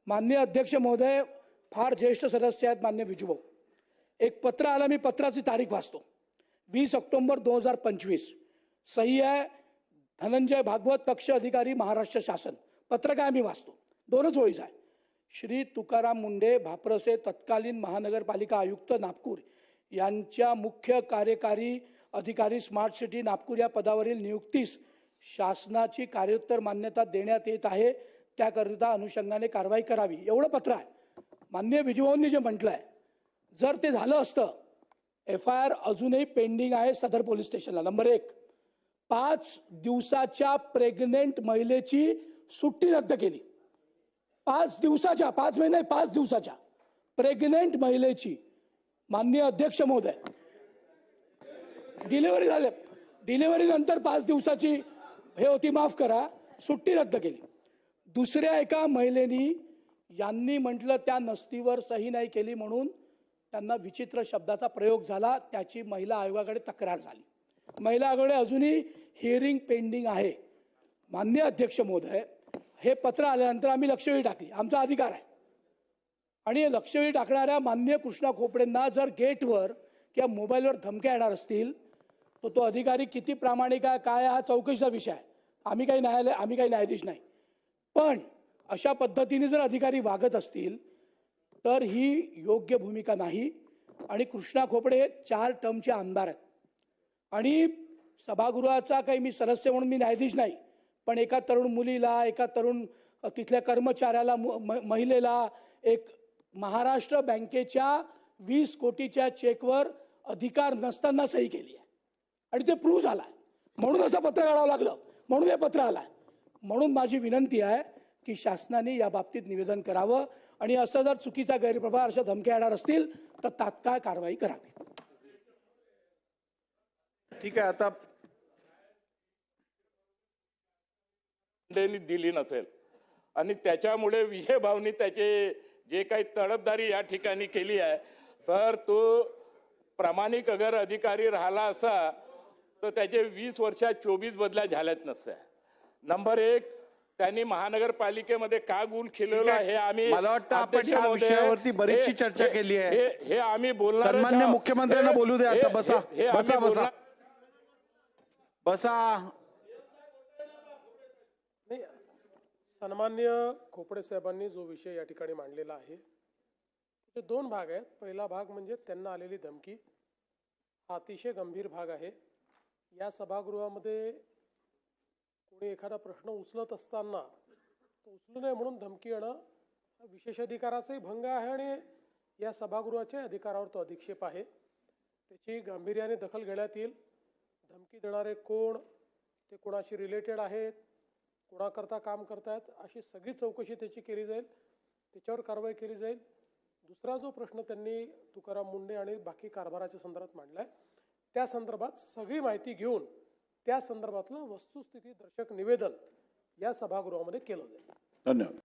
माननीय अध्यक्ष महोदय, फार ज्येष्ठ सदस्य आहेत माननीय विजूभाऊ. एक पत्र आलं, मी पत्राची तारीख वाचतो. 20 ऑक्टोबर 2025. सही आहे धनंजय भागवत, पक्ष अधिकारी, महाराष्ट्र शासन. पत्र काय मी वाचतो, दोनच ओळीच आहे. श्री तुकाराम मुंढे भाप्रसे तत्कालीन महानगरपालिका आयुक्त नागपूर यांच्या मुख्य कार्यकारी अधिकारी स्मार्ट सिटी नागपूर या पदावरील नियुक्तीस शासनाची कार्योत्तर मान्यता देण्यात येत आहे, त्याकरिता अनुषंगाने कारवाई करावी, एवढं पत्र आहे. माननीय विजूभाऊंनी जे म्हटलं आहे, जर ते झालं असतं, FIR अजूनही पेंडिंग आहे सदर पोलीस स्टेशनला. नंबर 1, 5 दिवसाच्या प्रेग्नेंट महिलेची सुट्टी रद्द केली. 5 दिवसाच्या, 5 महिने 5 दिवसाच्या प्रेग्नेंट महिलेची, माननीय अध्यक्ष महोदय, डिलिव्हरी झाले, डिलिव्हरी नंतर 5 दिवसाची हे होती, माफ करा, सुट्टी रद्द केली. दुसऱ्या एका महिलेनी यांनी म्हटलं त्या नस्तीवर सही नाही केली म्हणून त्यांना विचित्र शब्दाचा प्रयोग झाला, त्याची महिला आयोगाकडे तक्रार झाली. महिला आयोगाकडे अजूनही हिअरिंग पेंडिंग आहे. माननीय अध्यक्ष महोदय, हे पत्र आल्यानंतर आम्ही लक्षवेधी टाकली, आमचा अधिकार आहे. आणि लक्षवेधी टाकणाऱ्या माननीय कृष्णा खोपडेंना जर गेटवर किंवा मोबाईलवर धमक्या येणार असतील तर तो अधिकारी किती प्रामाणिक आहे काय हा चौकशीचा विषय आहे. आम्ही काही न्यायाधीश नाही. पण अशा पद्धतीने जर अधिकारी वागत असतील तर ही योग्य भूमिका नाही. आणि कृष्णा खोपडे 4 टर्मचे आमदार आहेत आणि सभागृहाचा काही मी सदस्य म्हणून मी न्यायाधीश नाही, पण एका तरुण मुलीला, एका तरुण तिथल्या कर्मचाऱ्याला, महिलेला एक महाराष्ट्र बँकेच्या 20 कोटीच्या चेकवर अधिकार नसताना सही केली आहे आणि ते प्रूव्ह झाला आहे. म्हणून असं पत्र काढावं लागलं, म्हणून हे पत्र आलं आहे. म्हणून माझी विनंती आहे की शासनाने या बाबतीत निवेदन करावं आणि असं जर चुकीचा गैरप्रकार, अशा धमक्या येणार असतील तर तात्काळ कारवाई करावी. ठीक आहे. आता दिली नसेल आणि त्याच्यामुळे विजय भाऊनी त्याचे जे काही तडफदारी या ठिकाणी केली आहे, सर तो प्रामाणिक अगर अधिकारी राहिला असा तर त्याचे 20 वर्षात 24 बदल्या झाल्याच नसत्या. नंबर 1, त्यांनी महानगरपालिकेमध्ये का गुण खिलवला हे आम्ही, मला वाटतं आपण या विषयावरती बरीचशी चर्चा केली आहे. हे आम्ही बोलणार. सन्माननीय मुख्यमंत्र्यांना बोलू द्या. आता बसा बसा बसा बसा. सन्मान्य खोपडे साहेबांनी जो विषय या ठिकाणी मांडलेला आहे त्याचे 2 भाग आहेत. पहिला भाग म्हणजे त्यांना आलेली धमकी, हा अतिशय गंभीर भाग आहे. या सभागृहामध्ये कोणी एखादा प्रश्न उचलत असताना तो उचलू नये म्हणून धमकी येणं हा विशेषाधिकाराचाही भंग आहे आणि या सभागृहाच्या अधिकारावर तो अधिक्षेप आहे. त्याची गांभीर्याने दखल घेण्यात येईल. धमकी देणारे कोण, ते कोणाशी रिलेटेड आहेत, कोणाकरता काम करतायत, अशी सगळी चौकशी त्याची केली जाईल, त्याच्यावर कारवाई केली जाईल. दुसरा जो प्रश्न त्यांनी तुकाराम मुंढे आणि बाकी कारभाराच्या संदर्भात मांडला आहे, त्या संदर्भात सगळी माहिती घेऊन त्या संदर्भातलं वस्तुस्थिती दर्शक निवेदन या सभागृहामध्ये केलं जाईल. धन्यवाद.